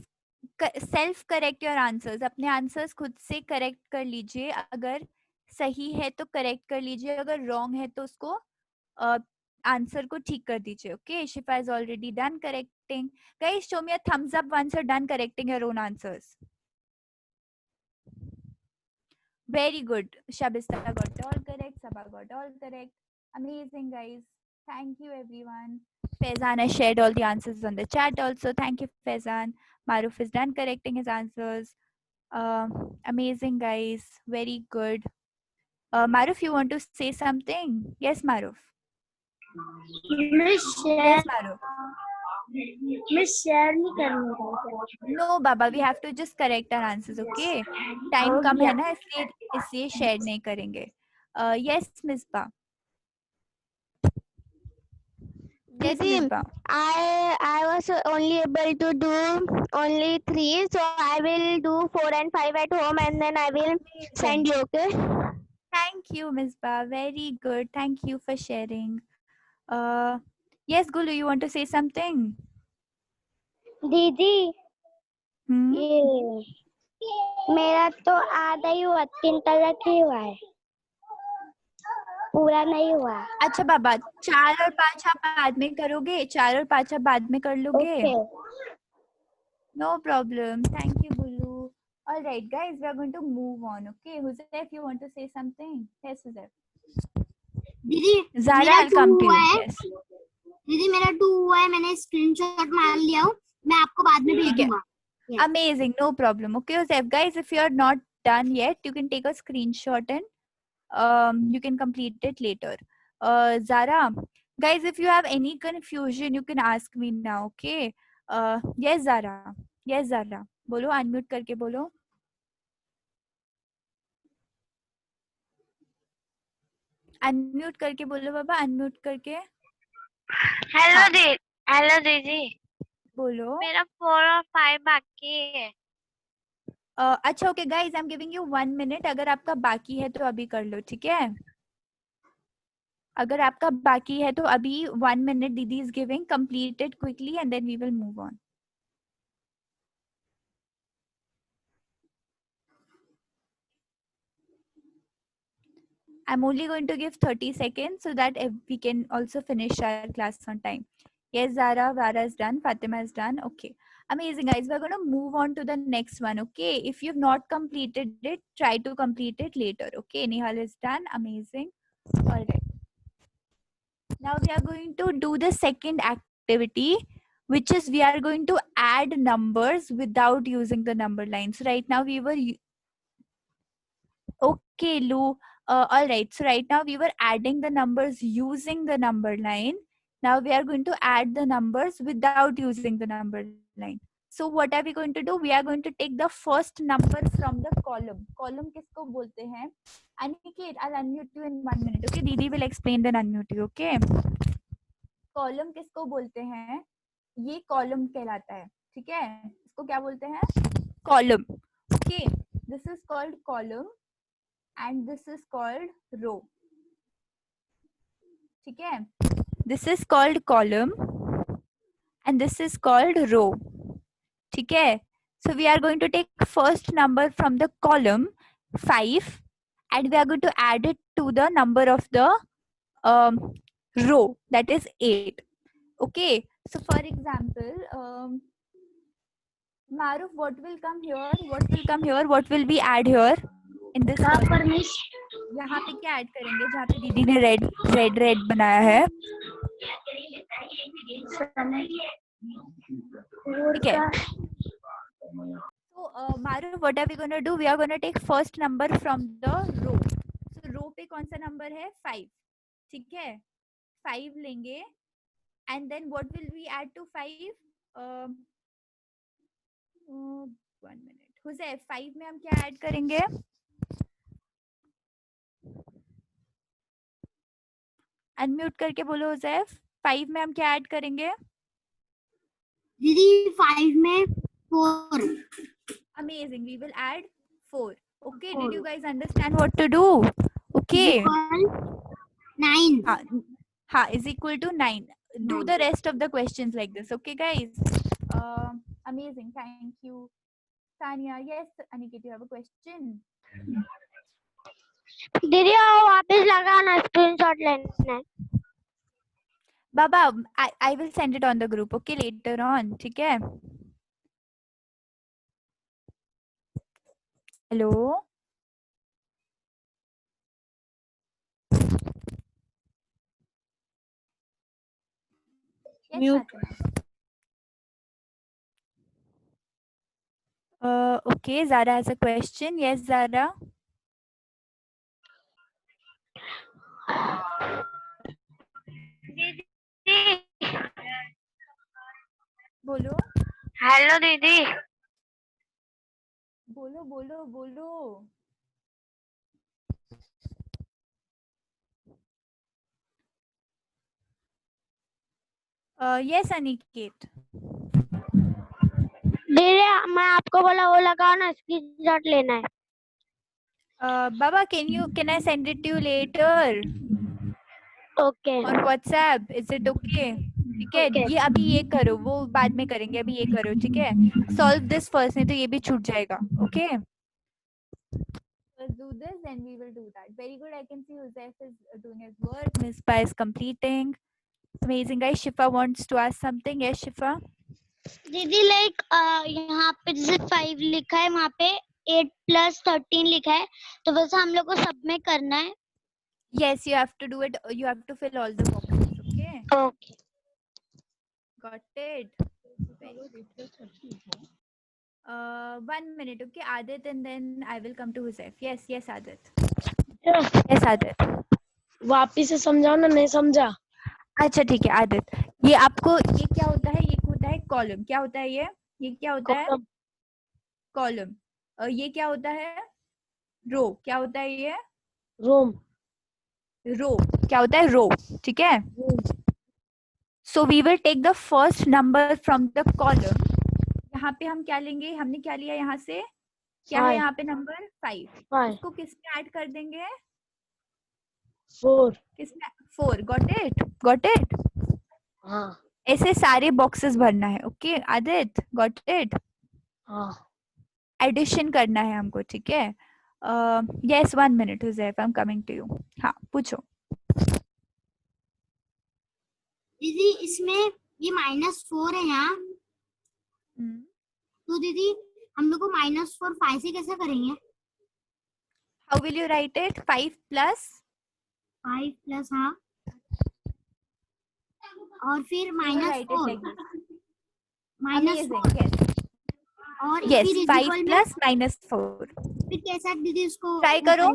self correct your answers. अपने आंसर्स खुद से करेक्ट कर लीजिए. अगर सही है तो करेक्ट कर लीजिए, अगर रॉन्ग है तो उसको आंसर को ठीक कर दीजिए. Okay, Shifa is already done correcting. Guys, show me a thumbs up once you are done correcting your own answers. Very good. Shabista got all correct. Sabha got all correct. Amazing, guys. Thank you, everyone. Faizan has shared all the answers on the chat also. Thank you, Faizan. Maruf is done correcting his answers. Amazing, guys. Very good. Maruf, you want to say something? Yes, Maruf. Yes, Maruf. No, Baba, we have to just correct our answers, okay? Time कम है ना, इसलिए share नहीं करेंगे. Yes, Misbah. Yes, Didi, Misbah. I was only able to do only 3, so I will do 4 and 5 at home, and then I will send you. Okay. Thank you, Misbah. Very good. Thank you for sharing. Yes, Gulu, you want to say something? दीदी, Hmm? ये मेरा तो आधा ही हुआ, 3 तक ही हुआ है, पूरा नहीं हुआ. अच्छा बाबा, 4 और 5 आप बाद में करोगे? 4 और 5 आप बाद में कर लोगे? Okay. No problem. Thank you, Gulu. All right, guys, we are going to move on. Okay, Huzaif, you want to say something? Yes, Huzaif. दीदी Zara, मेरा I'll come 2 to हुआ you. है. Yes. दीदी मेरा 2 हुआ है, मैंने स्क्रीनशॉट मार लिया हूँ, मैं आपको बाद में भेज ठीक है. दूंगा. Yes. Amazing, no problem. Okay, Huzaif, guys, if you are not done yet, you can take a screenshot and you can complete it later. Zara, guys, if you have any confusion, you can ask me now. Okay. Yes, Zara. Yes, Zara. बोलो, unmute करके बोलो. Unmute करके बोलो बाबा, unmute करके. Hello हाँ. दीदी, hello दीदी, बोलो. मेरा 4 और 5 बाकी है. अच्छा, okay guys, I am giving you 1 minute. अगर आपका बाकी है तो अभी कर लो, ठीक है? अगर आपका बाकी है तो अभी 1 मिनट दीदी is giving. Complete it quickly and then we will move on. I'm only going to give 30 seconds so that we can also finish our class on time. Yes, Zara, Vara is done. Fatima is done. Okay. Amazing, guys. We're going to move on to the next one. Okay. If you've not completed it, try to complete it later. Okay. Nihal is done. Amazing. All right. Now we are going to do the second activity, which is we are going to add numbers without using the number lines. Right now we were... Okay, Lou. All right. So right now we were adding the numbers using the number line. Now we are going to add the numbers without using the number line. So what are we going to do? We are going to take the first number from the column. Column किसको बोलते हैं? Aniket, I'll unmute you in 1 minute. Okay, Didi will explain then unmute you. Okay. Column किसको बोलते हैं? ये column कहलाता है. ठीक है? इसको क्या बोलते हैं? Column. Okay, this is called column and this is called row. ठीक है? This is called column and this is called row. ठीक है? So we are going to take first number from the column 5 and we are going to add it to the number of the row, that is 8. Okay, so for example, Maruf, what will come here? What will come here? What will we add here in this? यहाँ पे क्या add करेंगे जहाँ पे दीदी ने red बनाया है? ठीक है. So Maruf, what are we going to do? We are going to take first number from the row. So row पे कौन सा नंबर है? 5. ठीक है, 5 लेंगे and then what will we add to 5? 1 minute. हुज़ैफ, 5 में हम क्या ऐड करेंगे? अनम्यूट करके बोलो हुज़ैफ. 5 में हम क्या ऐड करेंगे? दीदी 5 में 4. Amazing. We will add 4. Okay. Did you guys understand what to do? Okay. 9. Ha, is equal to 9. Do the rest of the questions like this. Okay, guys. Amazing. Thank you. Tanya. Yes, Aniket, you have a question? दीदी वापस लगाना, screenshot लेना है. Baba, I will send it on the group. Okay, later on. ठीक है? Hello. Yes, Mute. Okay, Zara has a question. Yes, Zara. बोलो. Hello दीदी. बोलो बोलो बोलो. Yes, Aniket. दीदी मैं आपको बोला वो लगाओ ना, स्क्रीनशॉट लेना है. Baba, can I send it to you later okay. on WhatsApp? Is it okay? ठीक है. Okay. ये अभी ये करो, वो बाद में करेंगे. अभी ये करो, ठीक है? Solve this first, नहीं तो ये भी छूट जाएगा. Okay? Let's do this and we will do that. Very good. I can see Joseph is doing his work. Miss Pa is completing. Amazing, guys. Shifa wants to ask something. Yes, Shifa. दीदी like यहाँ पे जैसे 5 लिखा है, वहाँ पे 8 + 13 लिखा है, तो वैसे हम लोग को सब में करना है. Yes, you have to do it. You have to fill all the boxes. Okay. Okay. Got it. Very good. 1 minute. Okay, Adit, and then I will come to Joseph. Yes, yes, Adit. Yes, Adit. वापिस से समझाओ ना, नहीं समझा. अच्छा ठीक है आदित, ये आपको ये क्या होता है? ये होता है कॉलम. क्या होता है ये क्या होता है? कॉलम. ये क्या होता है? रो. क्या होता है ये? रोम. रो. क्या होता है? रो. ठीक है. So we will take the first number from the column. यहाँ पे हम क्या लेंगे? हमने क्या लिया यहाँ से? क्या है यहाँ पे? नंबर 5. इसको किसमें ऐड कर देंगे? 4. किसमें? 4. Got it. हाँ. ऐसे सारे बॉक्सेस भरना है. Okay Aadit, got it. हाँ. एडिशन करना है हमको. ठीक है. Yes, 1 minute Huzaif, I am coming to you. हाँ, पूछो. दीदी इसमें ये -4 है यहाँ, तो दीदी हम लोग को -4 5 से कैसे करेंगे? How will you right it? 5 plus 5 हाँ, और फिर -4 और यस, फिर 5 प्लस -4. फिर कैसा दीदी इसको ट्राई करो.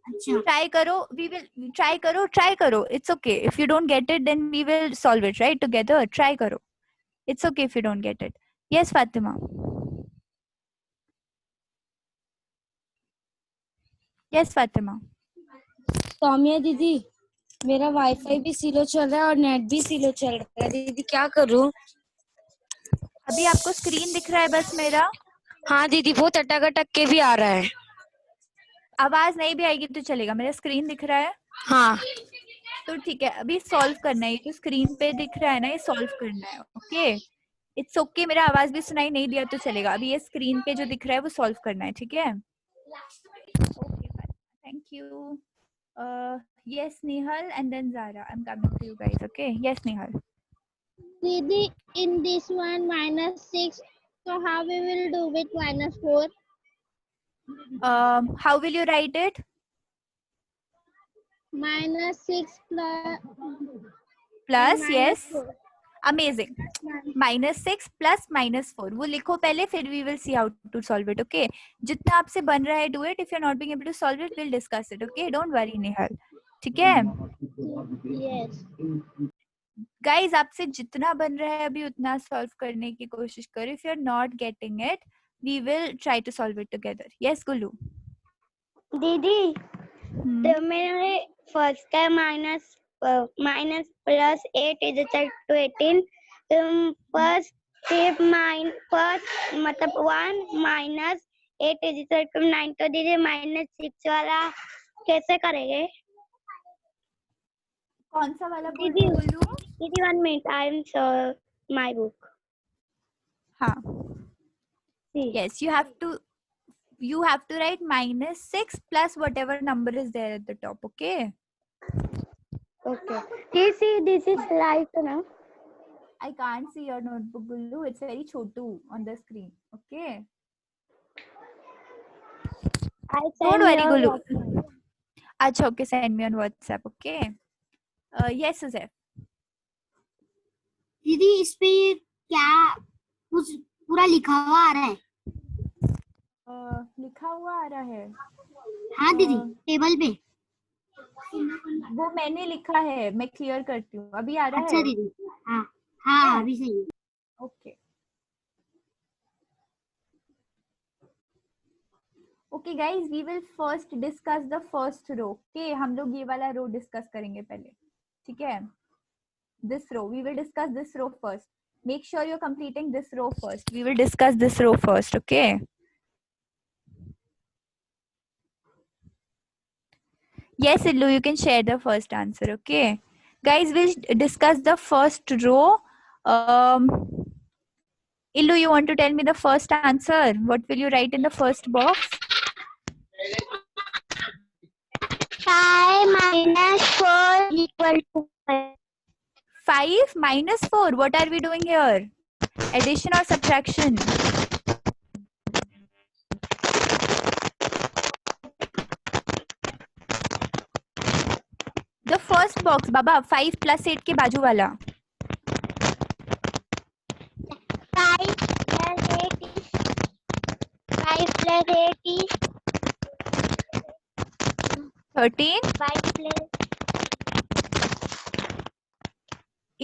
अच्छा ट्राई करो. वी विल ट्राई करो. It's okay. If you don't get it then we will solve it right together. Try करो. It's okay if you don't get it. Yes Fatima. Yes Fatima. Saumya दीदी, मेरा वाईफाई भी स्लो चल रहा है और नेट भी स्लो चल रहा है. दीदी क्या करूं? अभी आपको स्क्रीन दिख रहा है बस मेरा? हाँ दीदी, वो टटक अटक के भी आ रहा है। आवाज नहीं भी आएगी तो चलेगा, मेरा स्क्रीन दिख रहा है हाँ तो ठीक है। अभी सॉल्व करना है, ये जो स्क्रीन पे दिख रहा है ना, ये सॉल्व करना है। ओके, इट्स ओके, मेरा आवाज भी सुनाई नहीं दिया तो चलेगा। अभी ये स्क्रीन पे जो दिख रहा है वो सॉल्व करना है, ठीक है? Okay, thank you. yes, Nihal, and then Zara. I'm coming to you guys. Okay, yes, Nihal. Didi, in this one -6, so how we will do with -4? How will you write it? -6 Plus, and yes, -4. amazing. -6 plus -4 वो लिखो पहले, फिर we will see how to solve it. Okay, जितना आपसे बन रहा है do it. If you're not being able to solve it, we'll discuss it. Okay, don't worry, Nihal. ठीक है Yes. गाइज, आपसे जितना बन रहा है अभी उतना सॉल्व करने की कोशिश करो. If you are not getting it, we will try to solve it together. Yes Gullu. दीदी तो मैंने first time minus plus 8 is equal to 18. First step first मतलब 1 माइनस 8 इज इक्वल टू 9. तो दीदी -6 वाला कैसे करेंगे? कौन सा वाला बोल दीदी रहे हो गुल्लू? दीदी 1 minute, I am my book. हाँ, See. yes, you have to write -6 plus whatever number is there at the top. Okay, Okay. This is right now. I can't see your notebook Gullu, it's very chotu on the screen. Okay, I don't send worry your Gullu. WhatsApp. अच्छा, okay, send me on WhatsApp. Okay, yes Suzanne. दीदी इस पे क्या कुछ पूरा लिखा हुआ आ रहा है? लिखा हुआ आ रहा है? हाँ दीदी, टेबल पे. वो मैंने लिखा है, मैं क्लियर करती हूँ. अभी आ रहा अच्छा है? दीदी. हाँ हाँ, अभी सही है. Okay okay guys, we will first discuss the first row. Okay, हम लोग ये वाला रो डिस्कस करेंगे पहले, ठीक है? This row, we will discuss this row first. Make sure you are completing this row first. We will discuss this row first. Okay, yes Illu, you can share the first answer. Okay guys, we'll discuss the first row. Illu, you want to tell me the first answer? What will you write in the first box? 5 minus 4 equal to 5 minus 4. What are we doing here? Addition or subtraction? The first box, Baba, 5 plus 8 के बाजू वाला. 5 plus 8 is 5 plus 8 is 13. 5 plus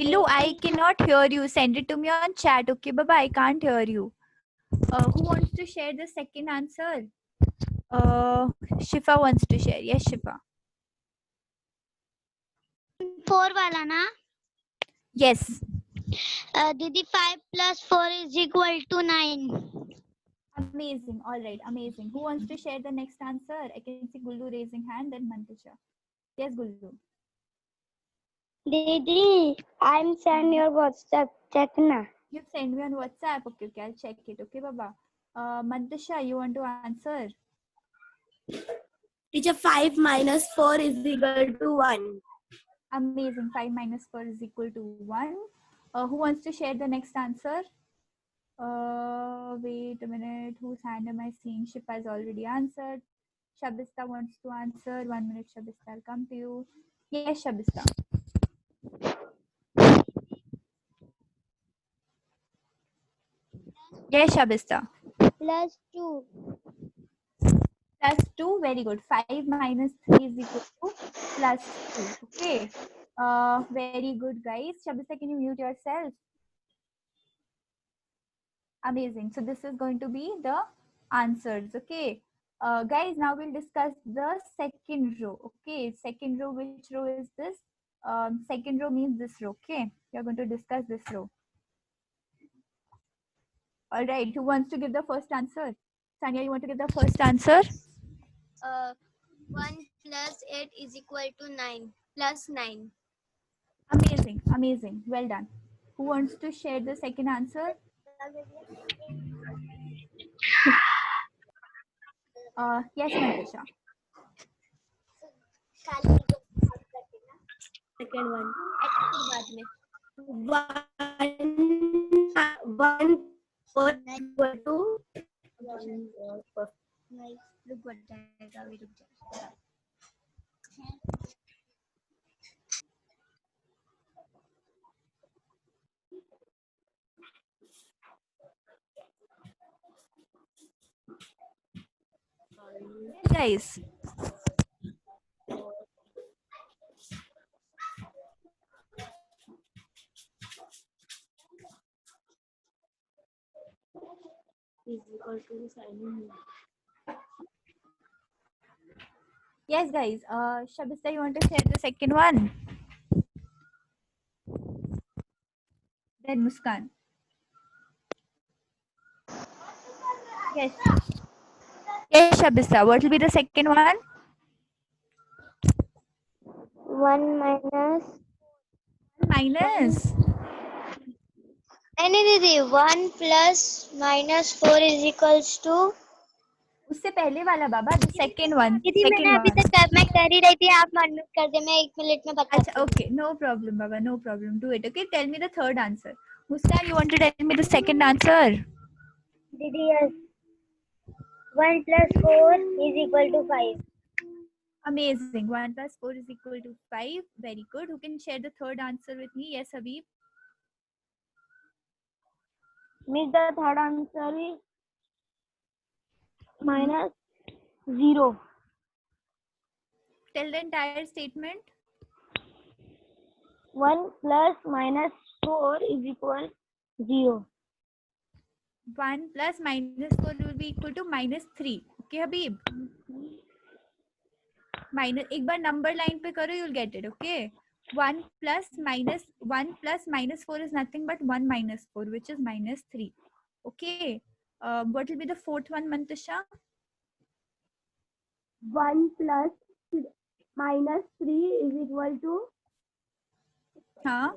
Illu, I cannot hear you. Send it to me on chat. Okay, Baba, I can't hear you. Who wants to share the second answer? Shifa wants to share. Yes, Shifa. 4 वाला ना? Yes. दीदी 5 plus 4 is equal to 9. Amazing. All right. Amazing. Who wants to share the next answer? I can see Gullu raising hand, then Mantisha. Yes, Gullu. दीदी I'm send your WhatsApp, check ना. You send me on WhatsApp. Okay, okay. I'll check it. Okay, Baba. Mantisha, you want to answer? Teacher, 5 minus 4 is equal to 1. Amazing. 5 minus 4 is equal to 1. Who wants to share the next answer? Wait a minute. Whose hand am I seeing? Shifa has already answered. Shabista wants to answer. 1 minute, Shabista. I'll come to you. Yes, Shabista. Yes, Shabista. Plus 2. Plus 2. Very good. 5 minus 3 is equal to plus 2. Okay. Very good, guys. Shabista, can you mute yourself? Amazing. So this is going to be the answers. Okay. Guys, now we'll discuss the second row. Okay. Second row, which row is this? Second row means this row. Okay. We are going to discuss this row. All right. Who wants to give the first answer? Sanya, you want to give the first answer? 1 plus 8 is equal to 9 plus 9. Amazing. Amazing. Well done. Who wants to share the second answer? Yes, Mantasha. Second one. बाद में. 1 4 equal to रुक जाएगा अभी रुक जाएगा. Guys. is equal to sign. Yes, guys. Shabista, you want to share the second one? Then Muskan. Yes. Yes, Shabista. What will be the second one? 1 minus. Minus. नहीं दीदी 1 plus minus 4 is equals to. उससे पहले वाला बाबा, the second one. दीदी Second मैंने अभी one. तक मैं कर ही रही थी, आप अनम्यूट कर दे, मैं 1 मिनट में बताती अच्छा, okay. No problem, Baba. No problem. Do it. Okay. Tell me the third answer. Muskan, you want to tell me the second answer? दीदी yes. 1 plus 4 is equal to 5. Amazing. 1 plus 4 is equal to 5. Very good. Who can share the third answer with me? Yes, Habib. Miss, the third answer is minus 0. Tell the entire statement. 1 plus minus 4 is equal 0. 1 plus minus 4 will be equal to minus 3. Okay, Habib. Minus. एक बार number line पे करो, you'll get it. Okay. 1 plus minus 4 is nothing but 1 minus 4, which is minus 3. Okay. What will be the fourth one, Mantasha? 1 plus minus 3 is equal to Huh?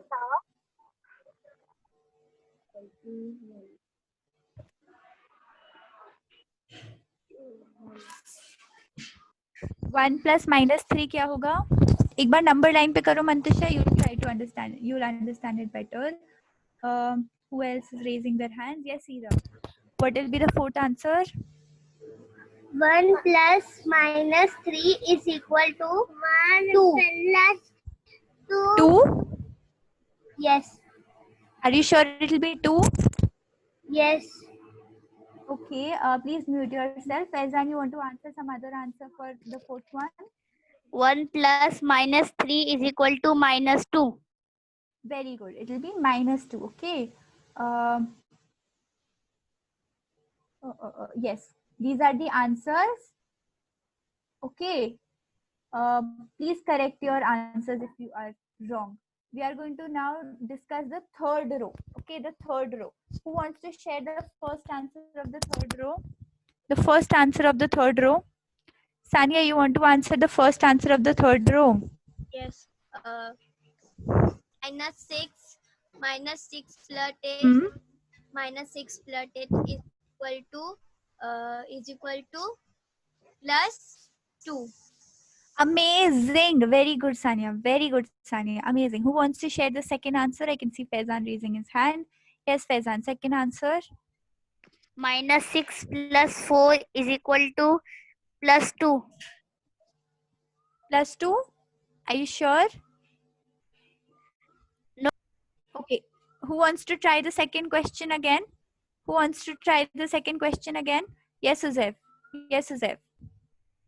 1 plus minus 3 क्या होगा? एक बार number line पे करो, Mantasha. You'll try to understand. You'll understand it better. Who else is raising their hands? Yes, Ira. What will be the fourth answer? 1 plus minus 3 is equal to 1 2 plus 2. 2? Yes. Are you sure it will be 2? Yes. Okay, please mute yourself. Faizan, you want to answer some other answer for the fourth one? 1 plus minus 3 is equal to minus 2. Very good. It will be minus 2. Okay. Yes, these are the answers. Okay. Please correct your answers if you are wrong. We are going to now discuss the third row. Okay, the third row. Who wants to share the first answer of the third row? The first answer of the third row. Sania, you want to answer the first answer of the third row? Yes. Minus 6 plus 8 Hmm? minus 6 plus 8 is equal to plus 2. Amazing. Very good, Sania. Very good, Sania. Amazing. Who wants to share the second answer? I can see Faizan raising his hand. Yes, Faizan. Second answer. Minus 6 plus 4 is equal to plus 2. Plus 2. Are you sure? No. Okay. Who wants to try the second question again? Who wants to try the second question again? Yes, Uzef. Yes, Uzef.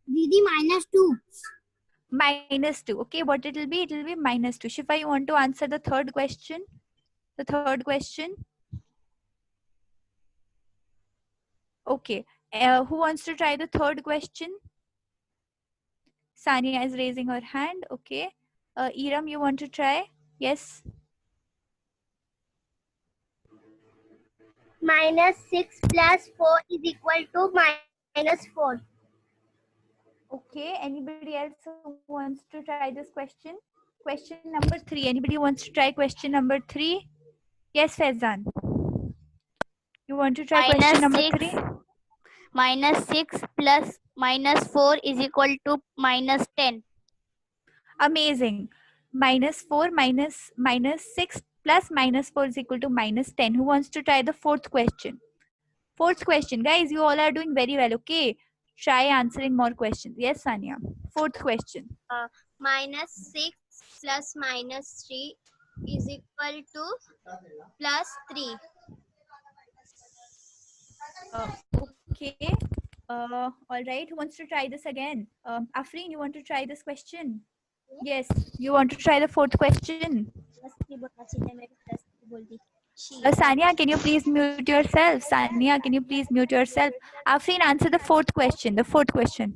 Didi minus 2. Minus 2. Okay, what it will be? It will be minus 2. Shifa, you want to answer the third question? The third question. Okay. Who wants to try the third question? Sania is raising her hand. Okay. Iram, you want to try? Yes. minus 6 plus 4 is equal to minus 4. Okay, anybody else who wants to try this question? Question number 3. Anybody wants to try question number 3? Yes, Faizan. You want to try question number 3? Minus 6 plus minus 4 is equal to minus 10. Amazing. Minus 4 minus 6 plus minus 4 is equal to minus 10. Who wants to try the fourth question? Fourth question. Guys, you all are doing very well. Okay. Try answering more questions. Yes, Sania. Fourth question. Minus 6 plus minus 3 is equal to plus 3. Okay. All right. Who wants to try this again? Afreen, you want to try this question? Yes. You want to try the fourth question? Sania, can you please mute yourself? Sania, can you please mute yourself? Afreen, answer the fourth question. The fourth question.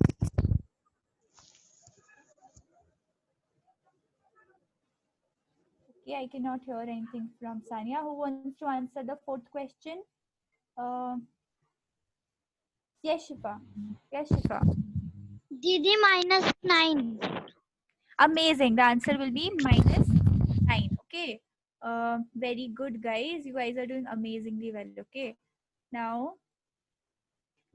Okay, I cannot hear anything from Sania. Who wants to answer the fourth question? Yes, Shifa. Yes, Shifa. Didi minus 9. Amazing. The answer will be minus 9. Okay. Very good, guys. You guys are doing amazingly well. Okay. Now,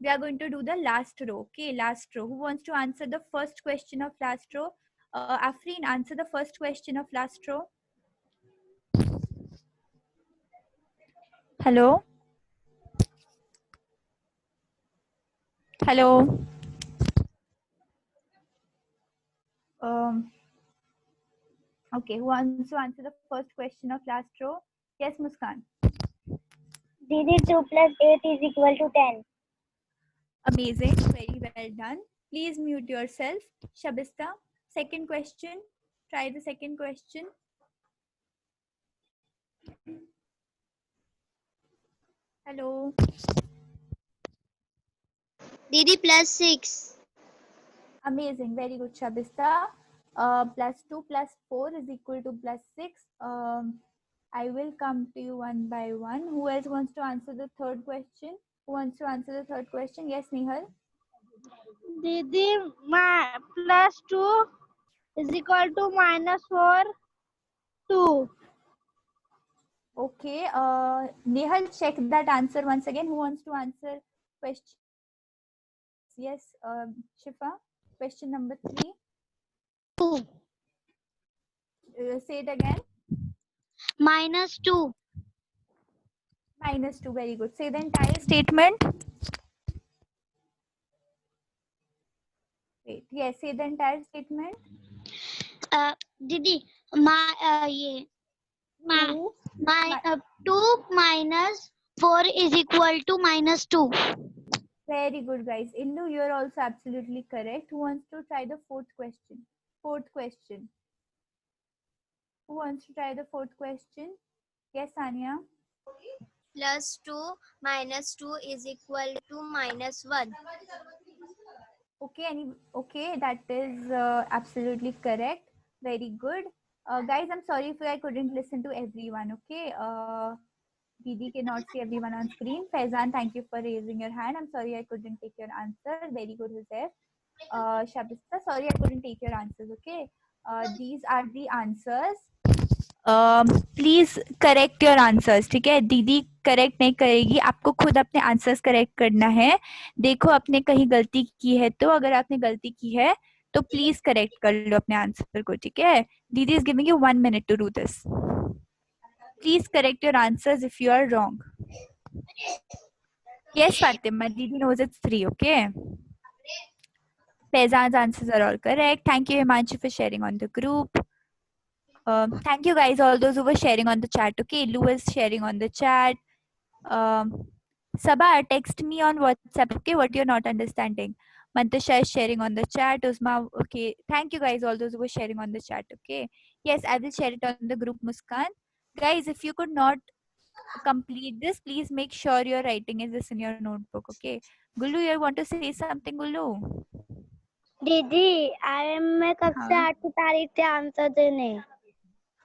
we are going to do the last row. Okay, last row. Who wants to answer the first question of last row? Afreen, answer the first question of last row. Hello? Hello? Okay, who wants to answer the first question of last row? Yes, Muskan. Didi 2 plus 8 is equal to 10. Amazing, very well done. Please mute yourself. Shabista, second question. Try the second question. Hello. Didi plus 6. Amazing, very good, Shabista. Plus 2 plus 4 is equal to plus 6. I will come to you one by one. Who else wants to answer the third question? Who wants to answer the third question? Yes, Nihal. Didi plus 2 is equal to minus 4, 2. Okay, Nehal, check that answer once again. Who wants to answer question? Yes, Shifa. Question number 3. 2. Say it again. Minus 2. Minus 2. Very good. Say the entire statement. Wait. Yes. Say the entire statement. Didi, my 2 minus 4 is equal to minus 2. Very good, guys. Indu, you're also absolutely correct. Who wants to try the fourth question? Fourth question. Who wants to try the fourth question? Yes, Anya. Plus 2 minus 2 is equal to minus 1. Okay, that is absolutely correct. Very good. Guys, I'm sorry if I couldn't listen to everyone. Okay. Didi cannot see everyone on screen. Faizan, thank you for raising your hand. I'm sorry I couldn't take your answer. Very good, Joseph. Shabista, sorry I couldn't take your answers. Okay. These are the answers. Please correct your answers. ठीक है, दीदी correct नहीं करेगी, आपको खुद अपने answers correct करना है. देखो आपने कहीं गलती की है तो अगर आपने गलती की है तो प्लीज करेक्ट कर लो अपने आंसर को. ठीक है, दीदी is giving you 1 minute to do this. Please correct your answers if you are wrong. Yes, Fatima, Didi knows it's 3. Okay. Faizan's answers are all correct. Thank you, Himanshu, for sharing on the group. Thank you, guys, all those who were sharing on the chat. Okay, Lou is sharing on the chat. Sabah, text me on WhatsApp. Okay, what you're not understanding. Mantasha is sharing on the chat. Usma, okay. Thank you, guys, all those who were sharing on the chat. Okay. Yes, I will share it on the group, Muskan. Guys, if you could not complete this, please make sure you're writing is this in your notebook. Okay. Gullu, you want to say something, Gullu? दीदी मैं कब से हाँ. 8 तारीख से answer देने.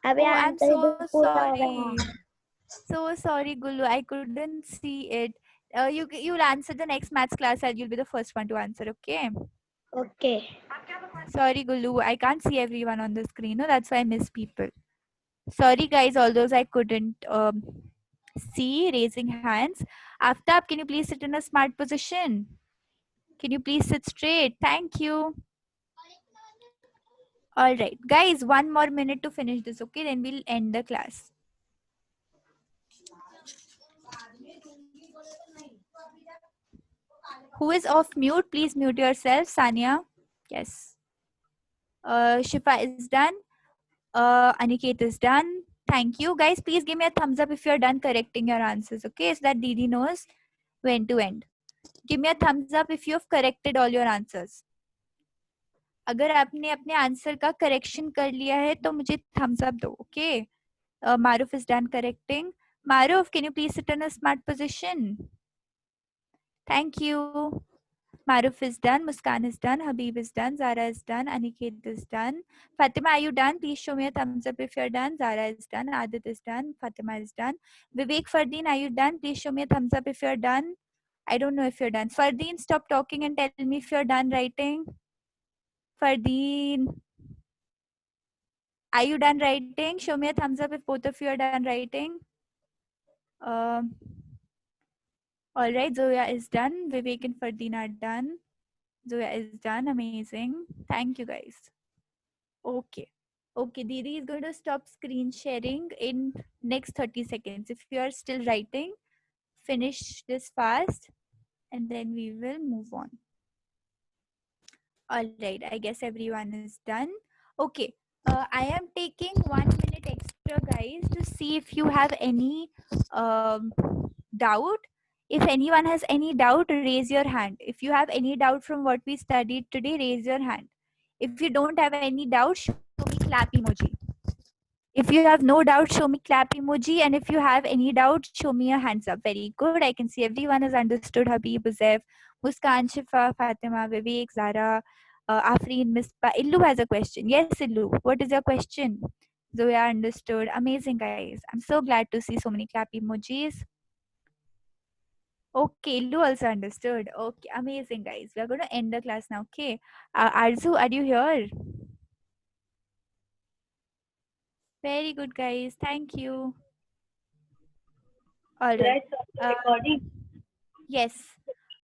अभी Oh, I'm answer so पूरा हो रहा. sorry. So sorry, Gulu. I couldn't see it. You'll answer the next maths class and you'll be the first one to answer. Okay. Okay. Sorry, Gulu. I can't see everyone on the screen. No, that's why I miss people. Sorry, guys. All those I couldn't see raising hands. Aftab, can you please sit in a smart position? Can you please sit straight? Thank you. All right, guys. One more minute to finish this. Okay, then we'll end the class. Who is off mute? Please mute yourself, Sania. Yes. Shifa is done. Aniket is done. Thank you. Guys, please give me a thumbs up if you're done correcting your answers, okay? So that Didi knows when to end. Give me a thumbs up if you've corrected all your answers. अगर आपने अपने answer का correction कर लिया है तो मुझे thumbs up दो, okay? Maruf is done correcting. Maruf, can you please sit in a smart position? Thank you. Maruf is done. Muskan is done. Habib is done. Zara is done. Aniket is done. Fatima, are you done? Please show me a thumbs up if you're done. Zara is done. Adit is done. Fatima is done. Vivek Fardeen, are you done? Please show me a thumbs up if you're done. I don't know if you're done. Fardeen, stop talking and tell me if you're done writing. Fardeen, are you done writing? Show me a thumbs up if both of you are done writing. All right, Zoya is done. Vivek and Fardeen are done. Zoya is done. Amazing. Thank you, guys. Okay. Okay, Didi is going to stop screen sharing in next 30 seconds. If you are still writing, finish this fast and then we will move on. All right, I guess everyone is done. Okay, I am taking 1 minute extra, guys, to see if you have any doubt. If anyone has any doubt, raise your hand. If you have any doubt from what we studied today, raise your hand. If you don't have any doubt, show me clap emoji. If you have no doubt, show me clap emoji. And if you have any doubt, show me a hands up. Very good. I can see everyone has understood. Habib, Uzef, Muskan, Shifa, Fatima, Vivek, Zara, Afreen, Mispa. Illu has a question. Yes, Illu. What is your question? Zoya understood. Amazing, guys. I'm so glad to see so many clap emojis. Okay, Illu also understood. Okay, amazing, guys. We are going to end the class now. Okay. Arzu, are you here? Very good, guys. Thank you. All right. Yes.